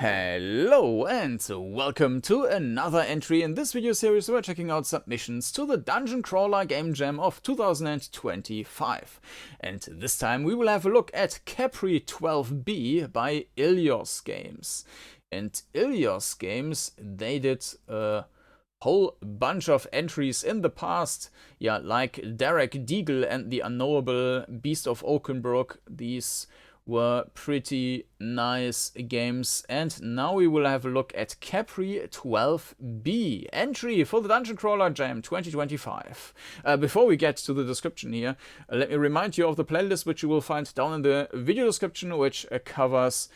Hello and welcome to another entry in this video series where we're checking out submissions to the DungeonCrawler Game Jam of 2025. And this time we will have a look at Kepri-12B by Ilyos Games. And Ilyos Games, they did a whole bunch of entries in the past, like Derek Deagle and the Unknowable Beast of Oakenbrook. These were pretty nice games, and now we will have a look at Kepri-12B, entry for the DungeonCrawler Jam 2025. Before we get to the description here, let me remind you of the playlist which you will find down in the video description, which covers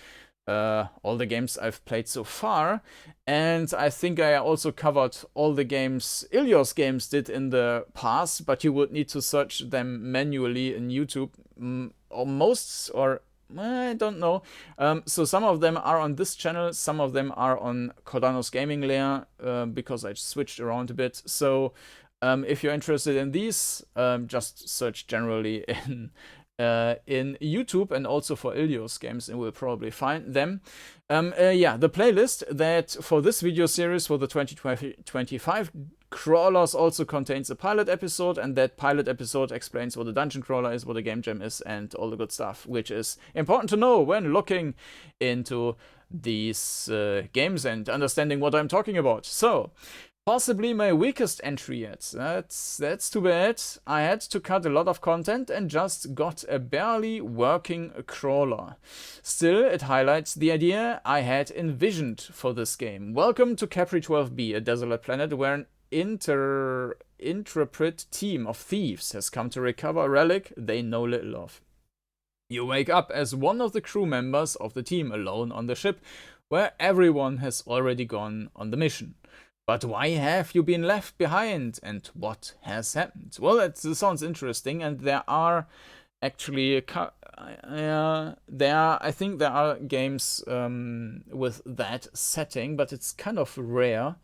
all the games I've played so far, and I think I also covered all the games Ilyos Games did in the past, but you would need to search them manually in YouTube, or I don't know. So some of them are on this channel, some of them are on Kordanor's gaming layer, because I switched around a bit. So if you're interested in these, just search generally in YouTube, and also for Ilyos Games, and we'll probably find them. The playlist that for this video series for the 2025 crawlers also contains a pilot episode, and that pilot episode explains what a dungeon crawler is, what a game jam is, and all the good stuff, which is important to know when looking into these games and understanding what I'm talking about. So, possibly my weakest entry yet. That's too bad. I had to cut a lot of content and just got a barely working crawler. Still, it highlights the idea I had envisioned for this game. Welcome to Kepri-12B, a desolate planet where an intrepid team of thieves has come to recover a relic they know little of. You wake up as one of the crew members of the team alone on the ship, where everyone has already gone on the mission. But why have you been left behind, and what has happened? Well, that sounds interesting, and there are actually I think there are games with that setting, but it's kind of rare.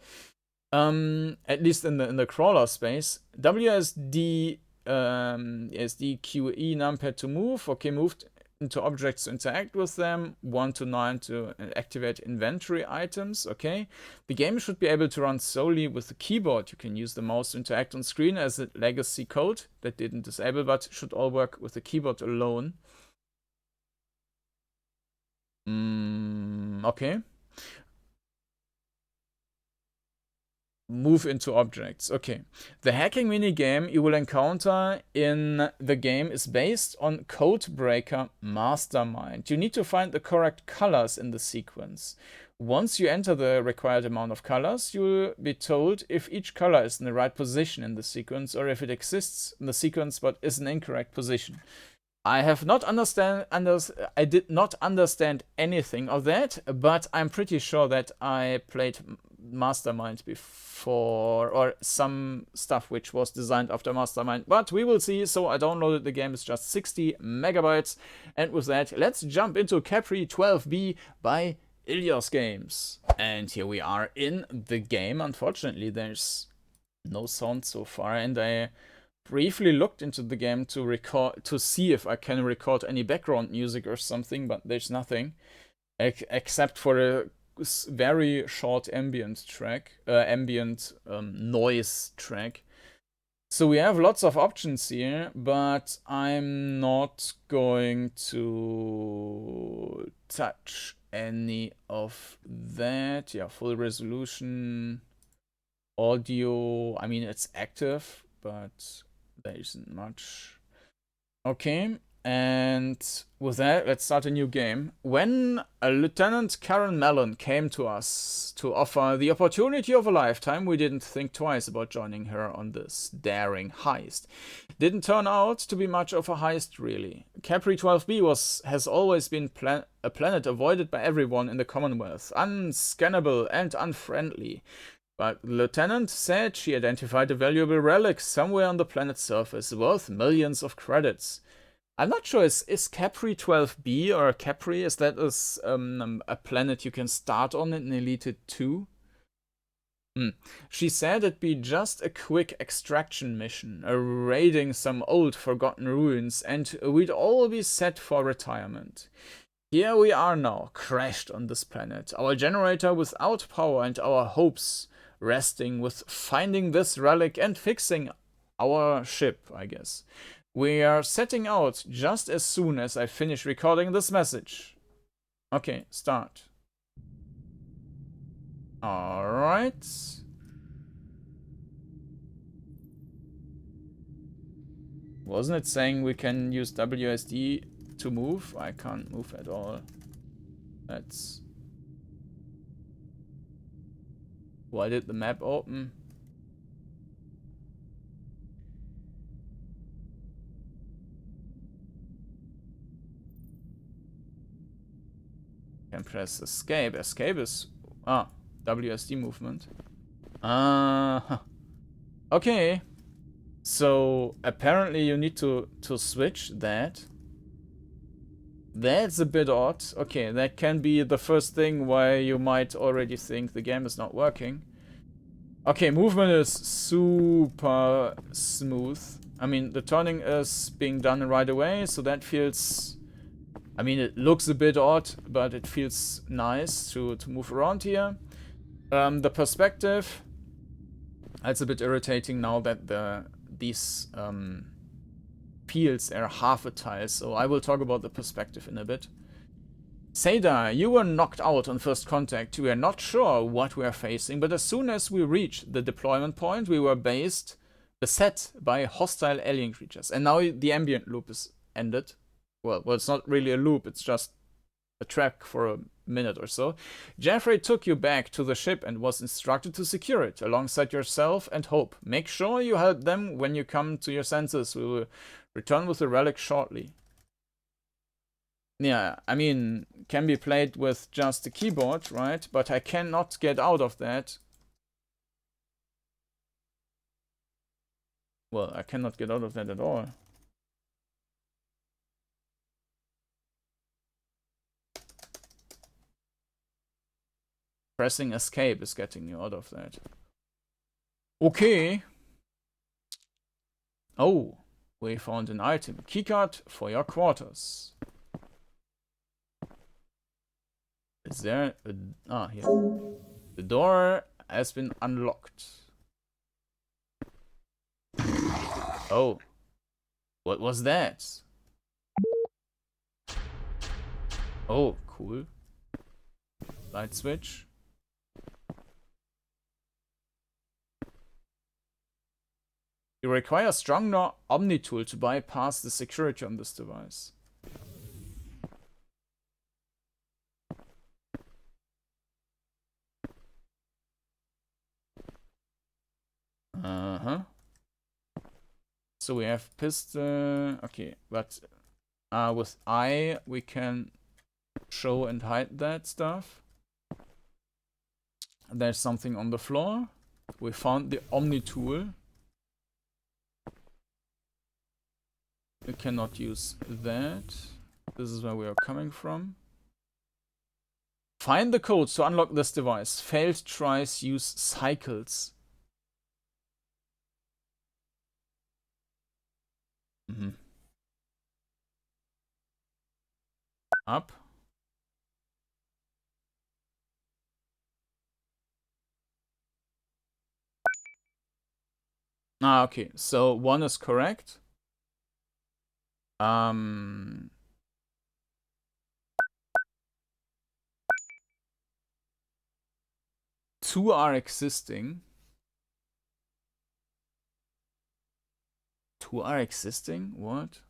At least in the crawler space. WSD QE numpad to move. Okay, moved into objects to interact with them. 1 to 9 to activate inventory items. Okay. The game should be able to run solely with the keyboard. You can use the mouse to interact on screen as a legacy code that didn't disable, but should all work with the keyboard alone. Okay. Move into objects. Okay. The hacking minigame you will encounter in the game is based on Codebreaker Mastermind. You need to find the correct colors in the sequence. Once you enter the required amount of colors, you will be told if each color is in the right position in the sequence, or if it exists in the sequence but is an incorrect position. I did not understand anything of that, but I'm pretty sure that I played Mastermind before, or some stuff which was designed after Mastermind, but we will see. So I downloaded the game, it's just 60 megabytes, and with that, let's jump into Kepri-12B by Ilyos Games. And here we are in the game. Unfortunately, there's no sound so far, and I briefly looked into the game to see if I can record any background music or something, but there's nothing except for a very short ambient noise track. So we have lots of options here, but I'm not going to touch any of that. Yeah, full resolution, audio, I mean it's active, but there isn't much. Okay, and with that, let's start a new game. When Lieutenant Karen Mellon came to us to offer the opportunity of a lifetime, we didn't think twice about joining her on this daring heist. Didn't turn out to be much of a heist, really. Kepri-12B has always been a planet avoided by everyone in the Commonwealth, unscannable and unfriendly. But the lieutenant said she identified a valuable relic somewhere on the planet's surface, worth millions of credits. I'm not sure, is Kepri-12B or Kepri, is that a planet you can start on in Elite 2? She said it'd be just a quick extraction mission, raiding some old forgotten ruins, and we'd all be set for retirement. Here we are now, crashed on this planet. Our generator without power and our hopes resting with finding this relic and fixing our ship, I guess. We are setting out just as soon as I finish recording this message. Okay, start. Alright. Wasn't it saying we can use WSD to move? I can't move at all. That's... Why did the map open? Can press escape. Escape is... Ah, WSD movement. Okay. So, apparently you need to switch that. That's a bit odd. Okay, that can be the first thing why you might already think the game is not working. Okay, movement is super smooth. I mean, the turning is being done right away, so that feels... I mean, it looks a bit odd, but it feels nice to move around here. The perspective... It's a bit irritating now that these fields are half a tile, so I will talk about the perspective in a bit. Seda, you were knocked out on first contact. We are not sure what we are facing, but as soon as we reached the deployment point, we were beset by hostile alien creatures. And now the ambient loop is ended. Well, it's not really a loop, it's just a track for a minute or so. Jeffrey took you back to the ship and was instructed to secure it, alongside yourself and Hope. Make sure you help them when you come to your senses. We will return with the relic shortly. Yeah, I mean, can be played with just the keyboard, right? But I cannot get out of that. Well, I cannot get out of that at all. Pressing escape is getting you out of that. Okay. Oh, we found an item. Keycard for your quarters. Is there a... Ah, here. The door has been unlocked. Oh. What was that? Oh, cool. Light switch. You require a stronger Omni tool to bypass the security on this device. Uh-huh. So we have pistol. Okay, but with I we can show and hide that stuff. There's something on the floor. We found the Omni tool. We cannot use that. This is where we are coming from. Find the codes to unlock this device. Failed tries use cycles. Up. Ah, okay. So one is correct. Two are existing. Two are existing? What?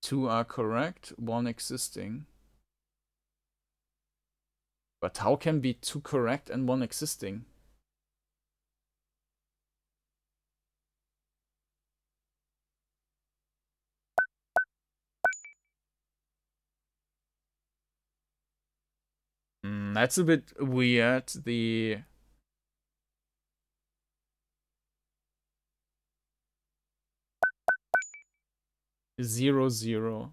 Two are correct, one existing. But how can be two correct and one existing? That's a bit weird. The 0, 0.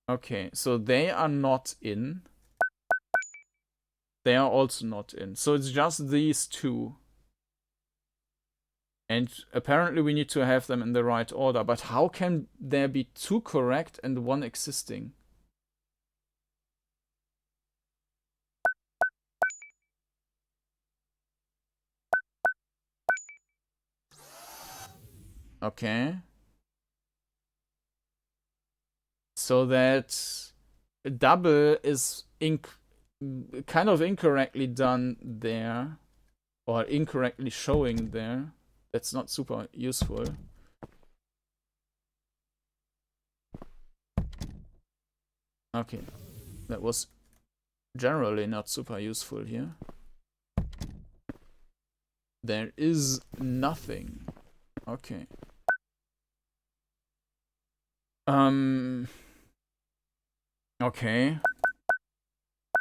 Okay, so they are not in. They are also not in. So it's just these two. And apparently we need to have them in the right order. But how can there be two correct and one existing? Okay. So that double is kind of incorrectly done there. Or incorrectly showing there. That's not super useful. Okay. That was generally not super useful here. There is nothing. Okay. Okay.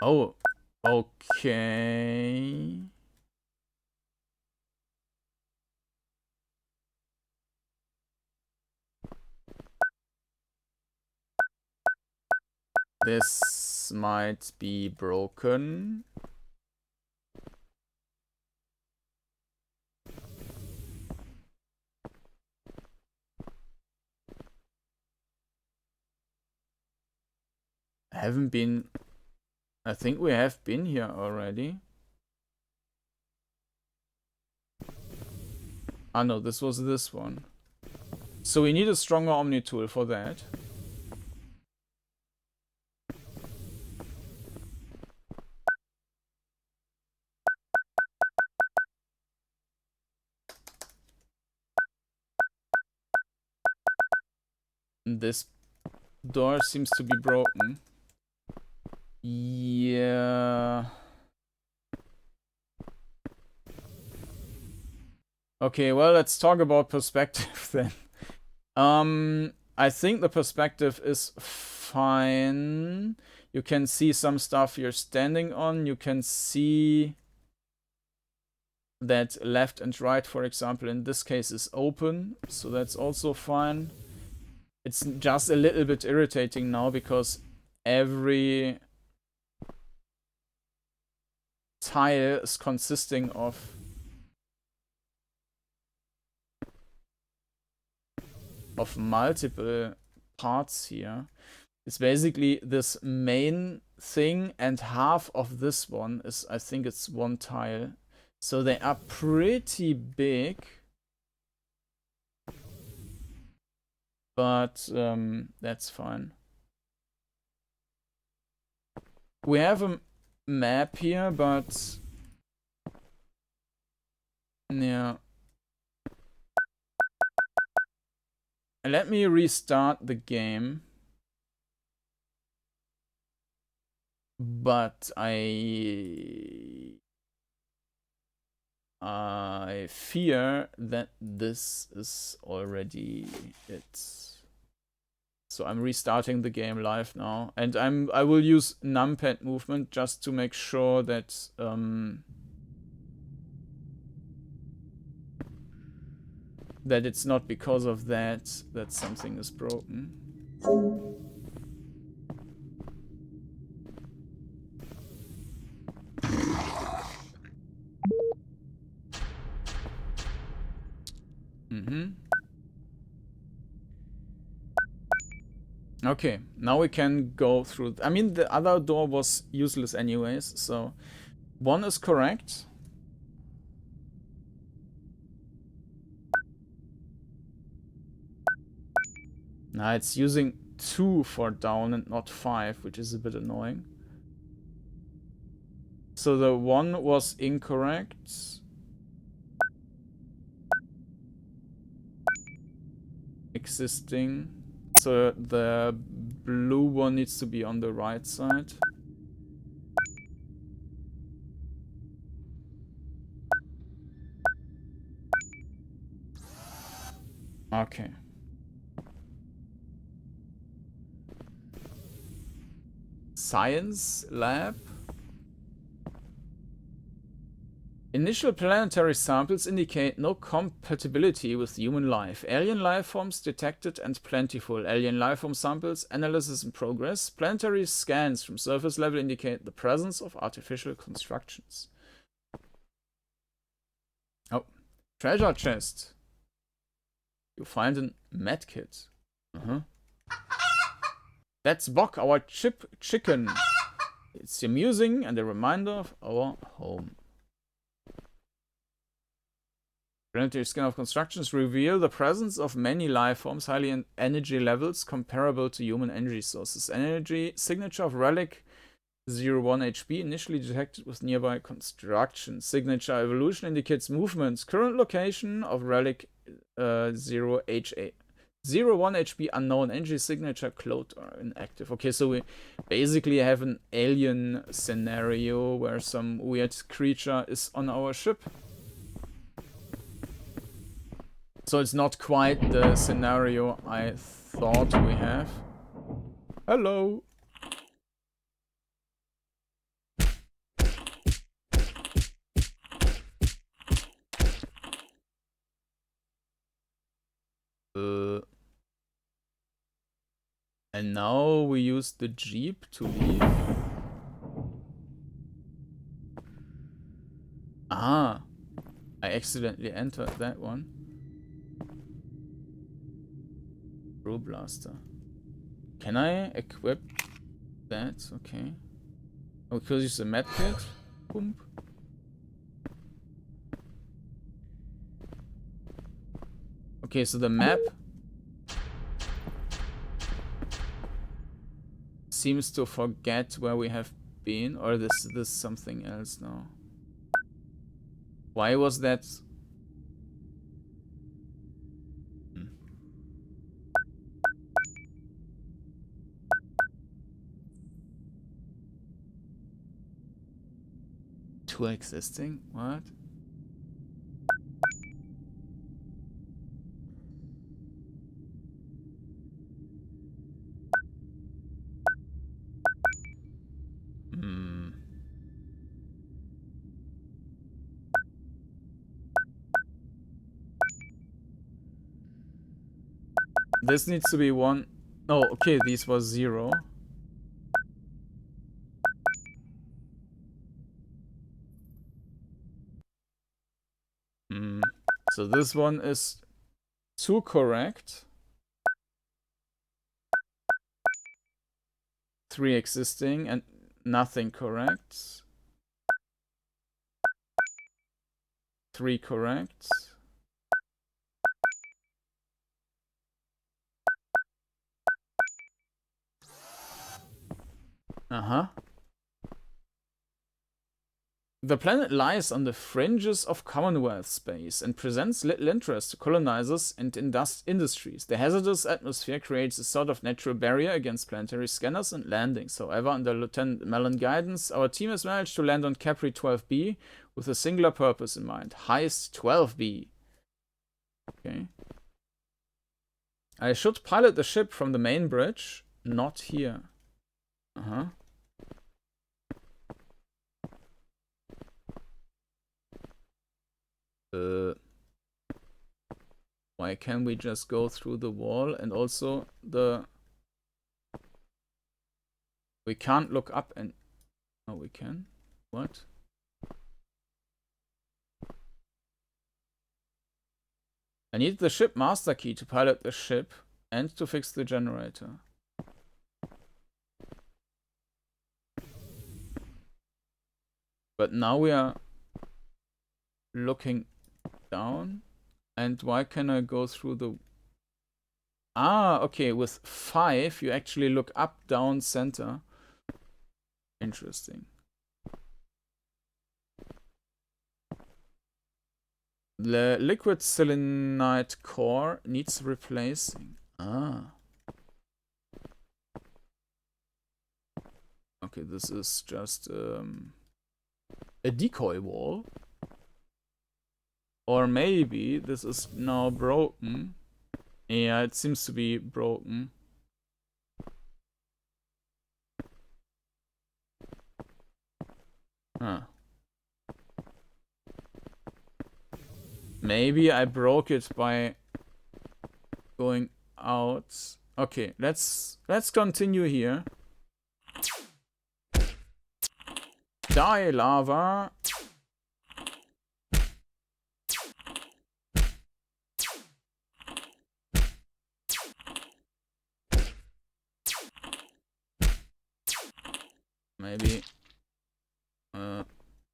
Oh, okay. This might be broken. Haven't been... I think we have been here already. Ah no, this was this one. So we need a stronger Omni tool for that. This door seems to be broken. Yeah. Okay, well, let's talk about perspective then. I think the perspective is fine. You can see some stuff you're standing on. You can see that left and right, for example, in this case is open. So that's also fine. It's just a little bit irritating now because every tile is consisting of multiple parts here. It's basically this main thing and half of this one is, I think it's one tile. So they are pretty big. But that's fine. We have a map here, but yeah. Let me restart the game. But I fear that this is already it. So I'm restarting the game live now, and I will use numpad movement just to make sure that that it's not because of that something is broken. Okay, now we can go through. I mean, the other door was useless anyways, so one is correct. Now it's using 2 for down and not 5, which is a bit annoying. So the 1 was incorrect. Existing. So the blue one needs to be on the right side. Okay. Science lab. Initial planetary samples indicate no compatibility with human life. Alien life forms detected and plentiful. Alien life form samples, analysis in progress. Planetary scans from surface level indicate the presence of artificial constructions. Oh, treasure chest. You find a medkit. That's Bok, our chicken. It's amusing and a reminder of our home. Planetary scan of constructions reveal the presence of many life forms, highly in energy levels comparable to human energy sources. Energy signature of relic 01 HP initially detected with nearby construction. Signature evolution indicates movements. Current location of relic 0 HA. 01 HP unknown. Energy signature cloaked or inactive. Okay, so we basically have an alien scenario where some weird creature is on our ship. So it's not quite the scenario I thought we have. Hello. And now we use the jeep to leave. Ah, I accidentally entered that one. Throw blaster. Can I equip that? Okay. Oh, because use the medkit. Boom. Okay, so the map seems to forget where we have been, or this something else now. Why was that? Two existing? What? This needs to be one. Oh, okay, these was 0. So this one is 2 correct. 3 existing and nothing correct. 3 correct. The planet lies on the fringes of Commonwealth space and presents little interest to colonizers and industries. The hazardous atmosphere creates a sort of natural barrier against planetary scanners and landings. However, under Lieutenant Mellon guidance, our team has managed to land on Kepri-12B with a singular purpose in mind. Heist 12B. Okay. I should pilot the ship from the main bridge, not here. Why can't we just go through the wall? And also we can't look up and... Oh, we can? What? I need the ship master key to pilot the ship and to fix the generator. But now we are looking down. And why can I go through the... Ah, okay, with 5 you actually look up, down, center. Interesting. The liquid selenite core needs replacing. Ah. Okay, this is just a decoy wall. Or maybe this is now broken. Yeah, it seems to be broken. Huh. Maybe I broke it by going out. Okay, let's continue here. Die, lava. Maybe.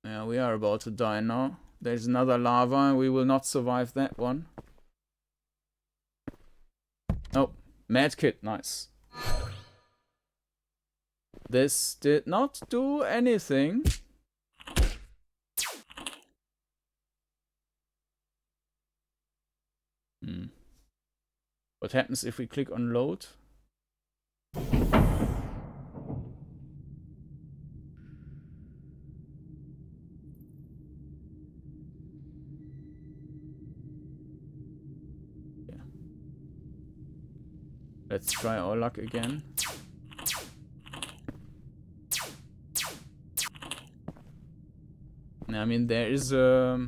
Yeah, we are about to die now. There's another lava, and we will not survive that one. Oh, medkit, nice. This did not do anything. What happens if we click on load? Yeah. Let's try our luck again. I mean, there is a...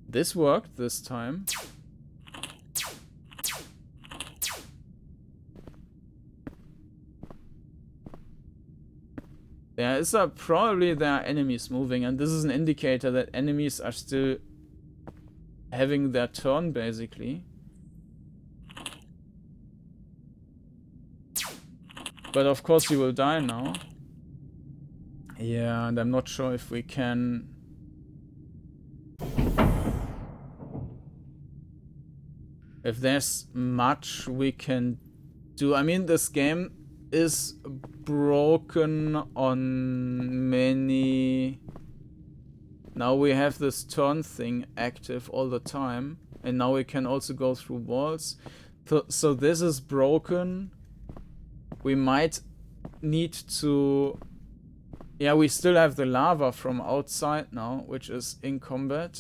This worked this time. There is probably there are enemies moving, and this is an indicator that enemies are still having their turn, basically. But of course you will die now. Yeah, and I'm not sure if we can... If there's much we can do. I mean, this game is broken on many... Now we have this turn thing active all the time. And now we can also go through walls. So this is broken. We might need to... Yeah, we still have the lava from outside now, which is in combat.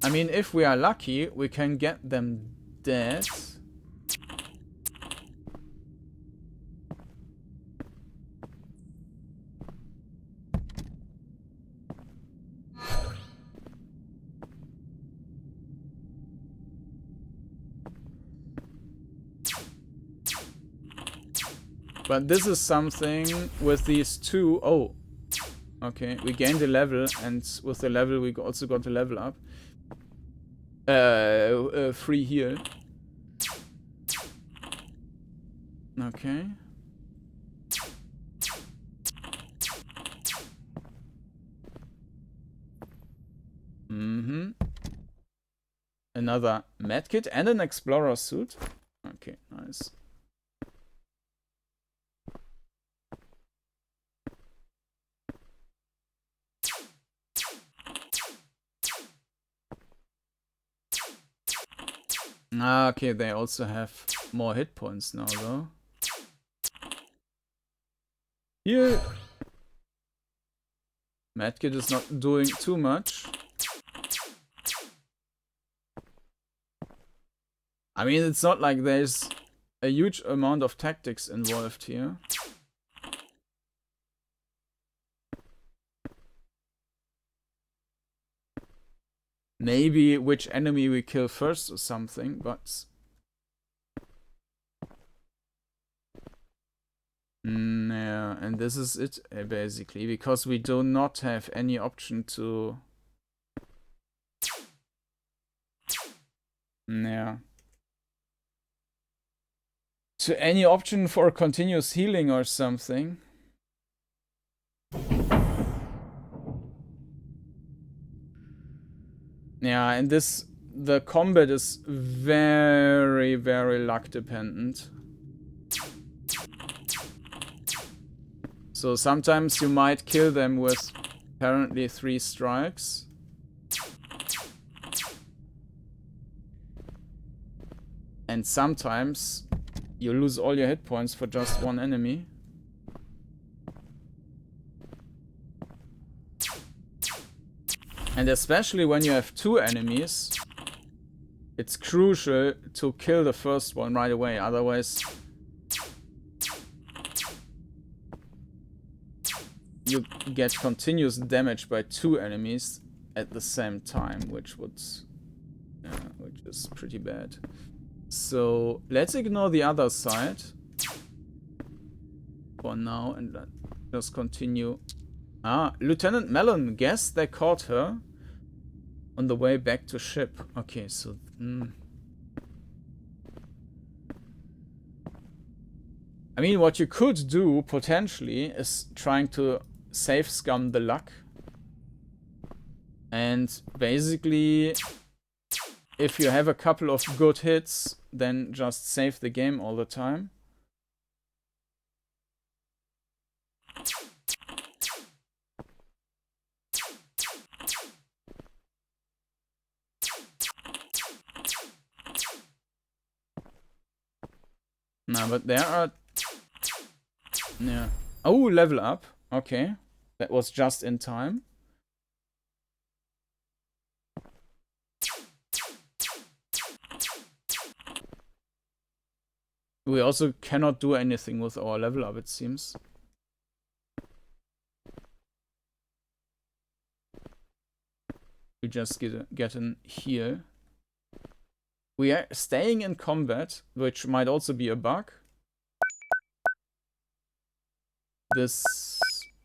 I mean, if we are lucky, we can get them dead. But this is something with these two... Oh, okay. We gained a level, and with the level we also got a level up. Free heal. Okay. Another medkit and an explorer suit. Okay, nice. Ah, okay, they also have more hit points now, though. Here, medkit is not doing too much. I mean, it's not like there's a huge amount of tactics involved here. Maybe which enemy we kill first or something, but... yeah, and this is it, basically, because we do not have any option to... yeah. To any option for continuous healing or something. Yeah, and the combat is very, very luck dependent. So sometimes you might kill them with apparently 3 strikes. And sometimes you lose all your hit points for just one enemy. And especially when you have 2 enemies, it's crucial to kill the first one right away, otherwise you get continuous damage by 2 enemies at the same time, which is pretty bad. So let's ignore the other side for now and just continue. Lieutenant Mellon, guess they caught her on the way back to ship. Okay, so I mean, what you could do potentially is trying to save scum the luck, and basically if you have a couple of good hits, then just save the game all the time. No, but there are... Yeah. Oh, level up. Okay. That was just in time. We also cannot do anything with our level up, it seems. We just get an heal. We are staying in combat, which might also be a bug. This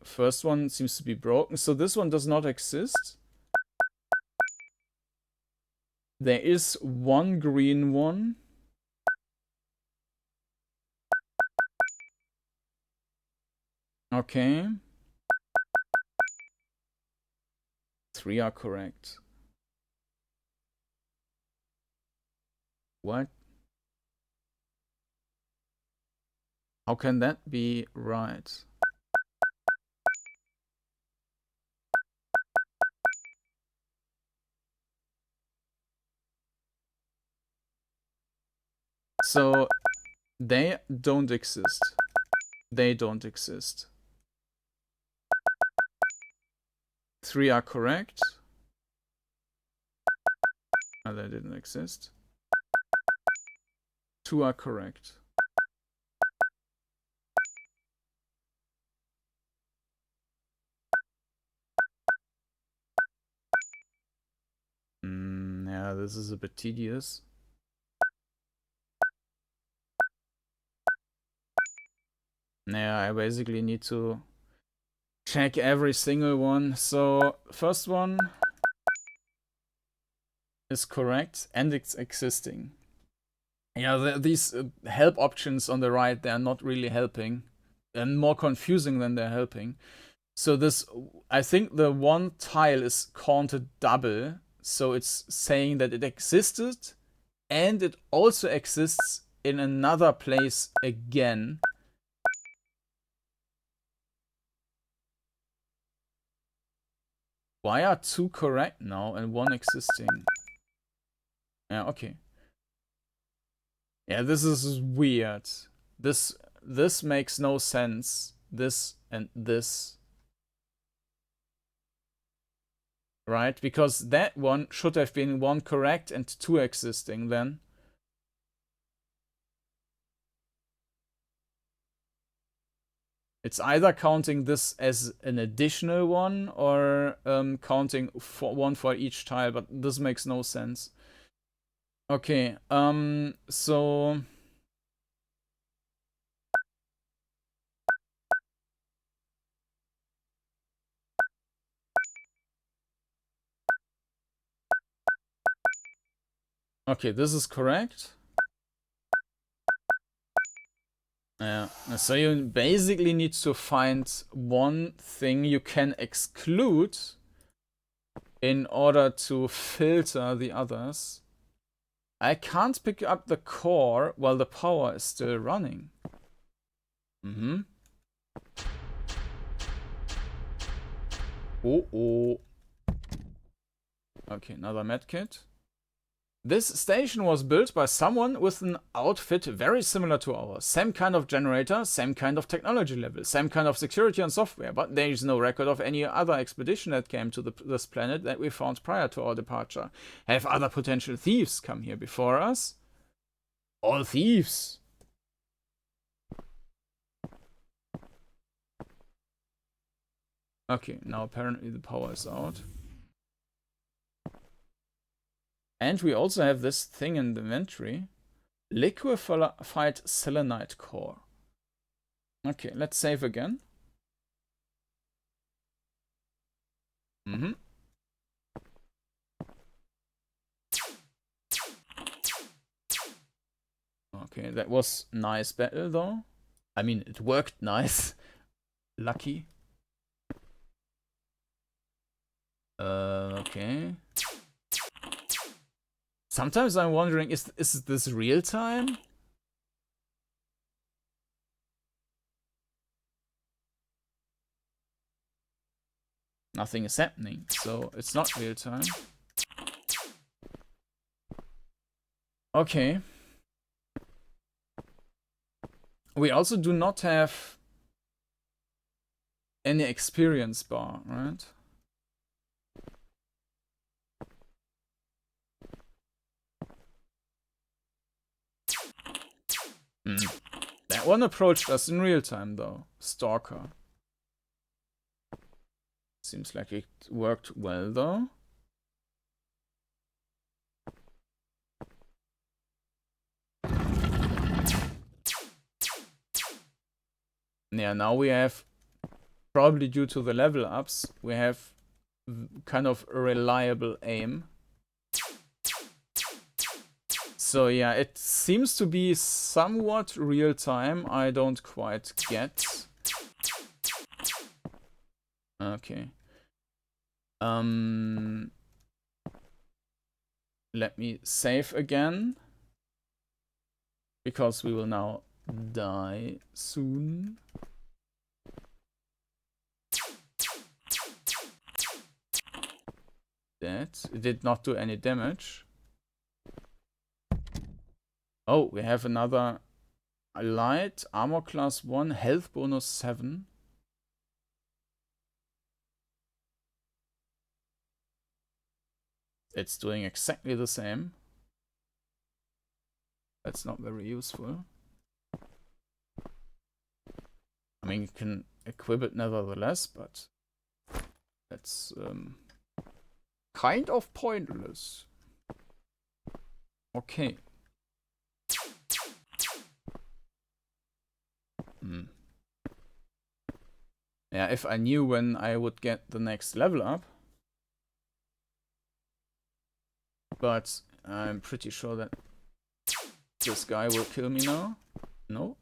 first one seems to be broken, so this one does not exist. There is one green one. Okay. 3 are correct. What? How can that be right? So, they don't exist. They don't exist. 3 are correct. Oh, they didn't exist. 2 are correct. Yeah, this is a bit tedious. Yeah, I basically need to check every single one. So, first one is correct and it's existing. Yeah, these help options on the right, they're not really helping and more confusing than they're helping. So this, I think the one tile is counted double. So it's saying that it existed and it also exists in another place again. Why are 2 correct now and 1 existing? Yeah, okay. Yeah, this is weird. This makes no sense. This and this. Right? Because that one should have been 1 correct and 2 existing then. It's either counting this as an additional one or counting one for each tile, but this makes no sense. Okay, so... Okay, this is correct. Yeah, so you basically need to find one thing you can exclude in order to filter the others. I can't pick up the core while the power is still running. Oh. Okay, another medkit. This station was built by someone with an outfit very similar to ours. Same kind of generator, same kind of technology level, same kind of security and software, but there is no record of any other expedition that came to this planet that we found prior to our departure. Have other potential thieves come here before us? All thieves! Okay, now apparently the power is out. And we also have this thing in the inventory. Liquefied selenite core. Okay, let's save again. Okay, that was nice battle though. I mean, it worked nice. Lucky. Okay. Sometimes I'm wondering, is this real time? Nothing is happening, so it's not real time. Okay. We also do not have any experience bar, right? That one approached us in real time though. Stalker. Seems like it worked well though. Yeah, now we have, probably due to the level ups, we have kind of a reliable aim. So yeah, it seems to be somewhat real time. I don't quite get. Okay. Let me save again. Because we will now die soon. That it did not do any damage. Oh, we have another light armor class 1, health bonus 7. It's doing exactly the same. That's not very useful. I mean, you can equip it nevertheless, but that's kind of pointless. Okay. Yeah, if I knew when I would get the next level up. But I'm pretty sure that this guy will kill me now. No?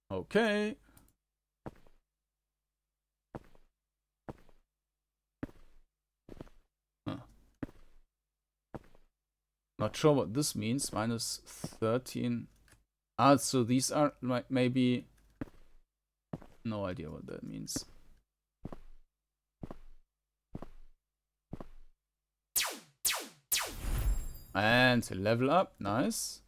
Okay. Huh. Not sure what this means. Minus 13. Ah, so these are like maybe... No idea what that means. And level up. Nice.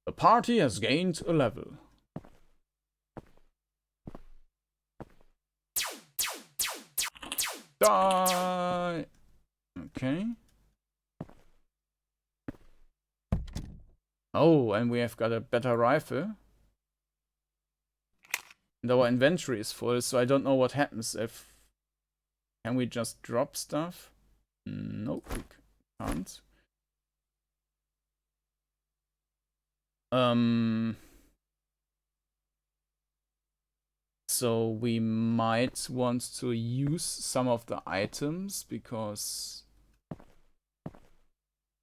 The party has gained a level. Die! Okay. Oh, and we have got a better rifle. And our inventory is full, so I don't know what happens if... Can we just drop stuff? Nope, we can't. So we might want to use some of the items because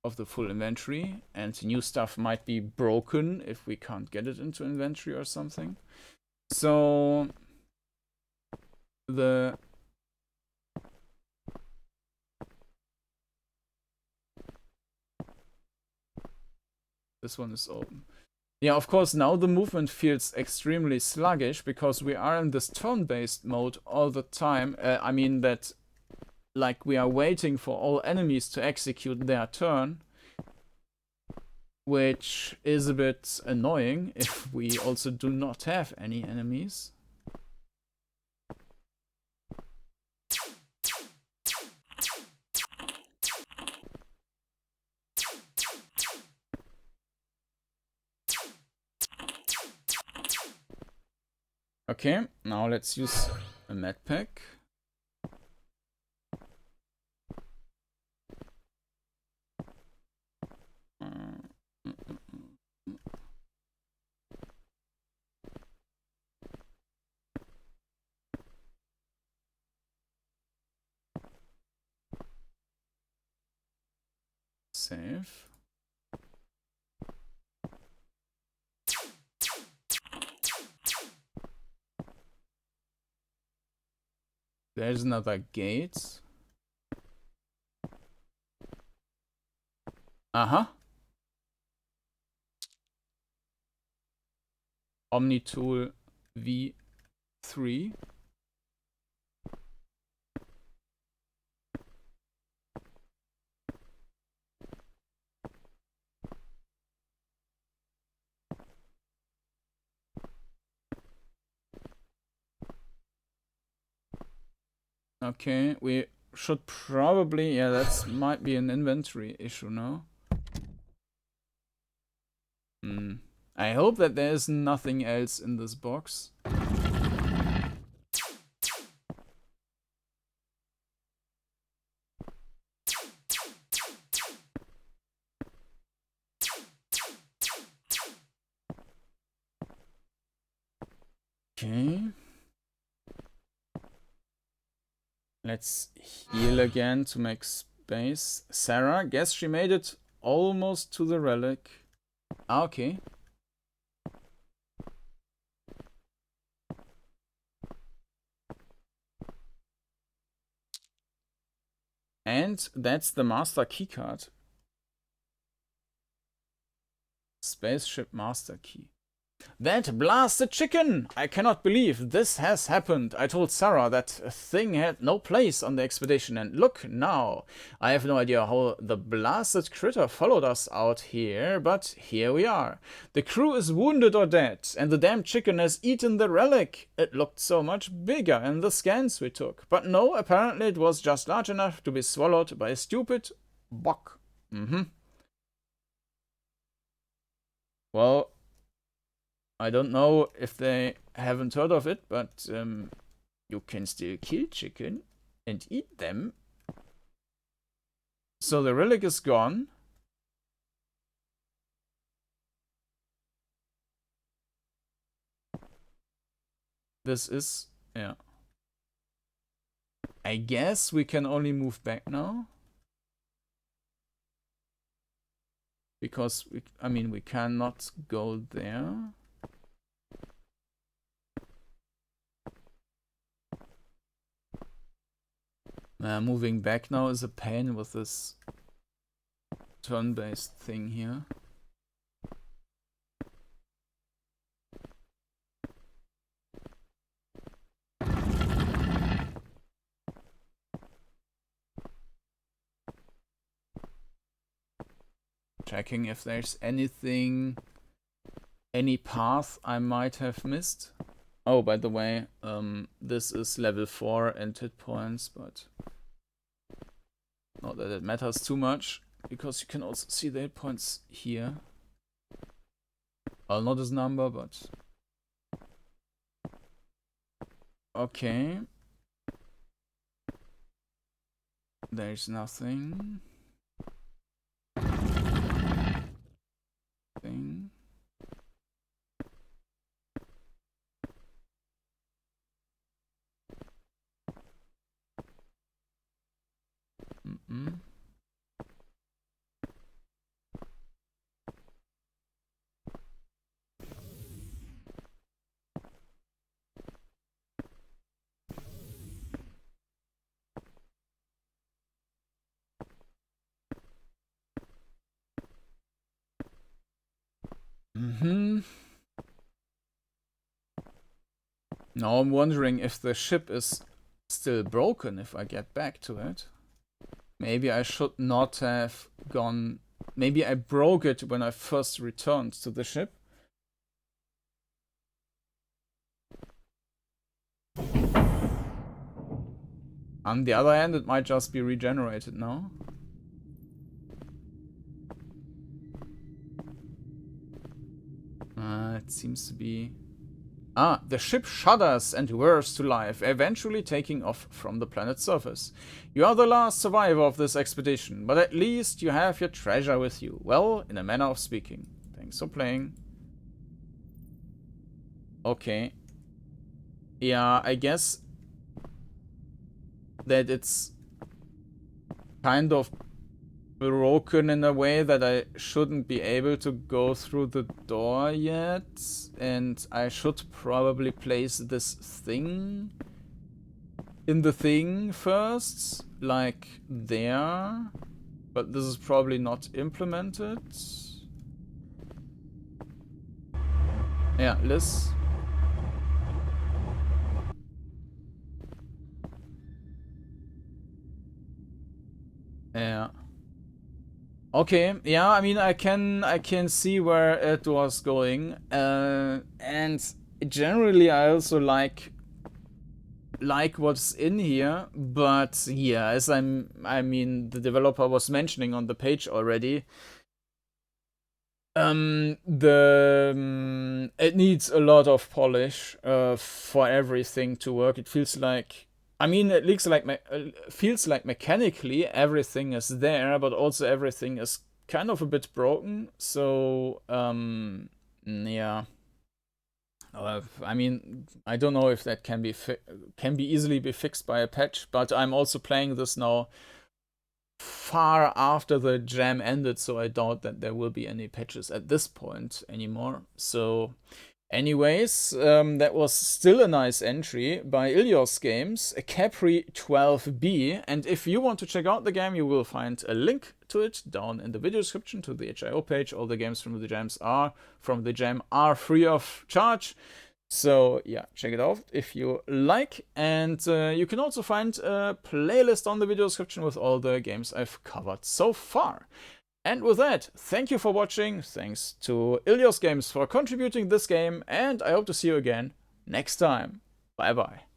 of the full inventory, and new stuff might be broken if we can't get it into inventory or something. So this one is open. Yeah, of course, now the movement feels extremely sluggish because we are in this turn-based mode all the time. I mean that, like, we are waiting for all enemies to execute their turn, which is a bit annoying if we also do not have any enemies. Okay, now let's use a med pack. Save. There's another gate. Uh-huh. Omnitool V3. Okay, we should probably, yeah, that might be an inventory issue now. I hope that there's nothing else in this box. Okay. Let's heal again to make space. Sarah, guess she made it almost to the relic. Ah, okay. And that's the master keycard. Spaceship master key. That blasted chicken! I cannot believe this has happened. I told Sarah that thing had no place on the expedition, and look now. I have no idea how the blasted critter followed us out here, but here we are. The crew is wounded or dead, and the damn chicken has eaten the relic. It looked so much bigger in the scans we took, but no, apparently it was just large enough to be swallowed by a stupid bok. Well, I don't know if they haven't heard of it, but you can still kill chicken and eat them. So the relic is gone. This is, yeah. I guess we can only move back now. Because, we cannot go there. Moving back now is a pain with this turn-based thing here. Checking if there's anything, any path I might have missed. Oh, by the way, this is level 4 and hit points, but not that it matters too much, because you can also see the hit points here. Well, not his number, but... Okay. There's nothing. Now I'm wondering if the ship is still broken if I get back to it. Maybe I should not have gone... Maybe I broke it when I first returned to the ship. On the other hand, it might just be regenerated now. It seems to be Ah, the ship shudders and whirs to life, eventually taking off from the planet's surface. You are the last survivor of this expedition, but at least you have your treasure with you. Well, in a manner of speaking. Thanks for playing. Okay. Yeah, I guess that it's kind of broken in a way that I shouldn't be able to go through the door yet, and I should probably place this thing in the thing first, like there, but this is probably not implemented. Yeah, Liz. Yeah. Okay, yeah, I mean I can see where it was going, and generally I also like what's in here, but yeah, as I mean the developer was mentioning on the page already, it needs a lot of polish for everything to work. It feels like, I mean, it looks like feels like mechanically everything is there, but also everything is kind of a bit broken. So yeah. I mean, I don't know if that can be easily be fixed by a patch, but I'm also playing this now far after the jam ended, so I doubt that there will be any patches at this point anymore. So anyways, that was still a nice entry by Ilyos Games, a Kepri-12B, and if you want to check out the game, you will find a link to it down in the video description to the HIO page. All the games from the jam are free of charge. So yeah, check it out if you like, and you can also find a playlist on the video description with all the games I've covered so far. And with that, thank you for watching, thanks to Ilyos Games for contributing this game, and I hope to see you again next time. Bye bye.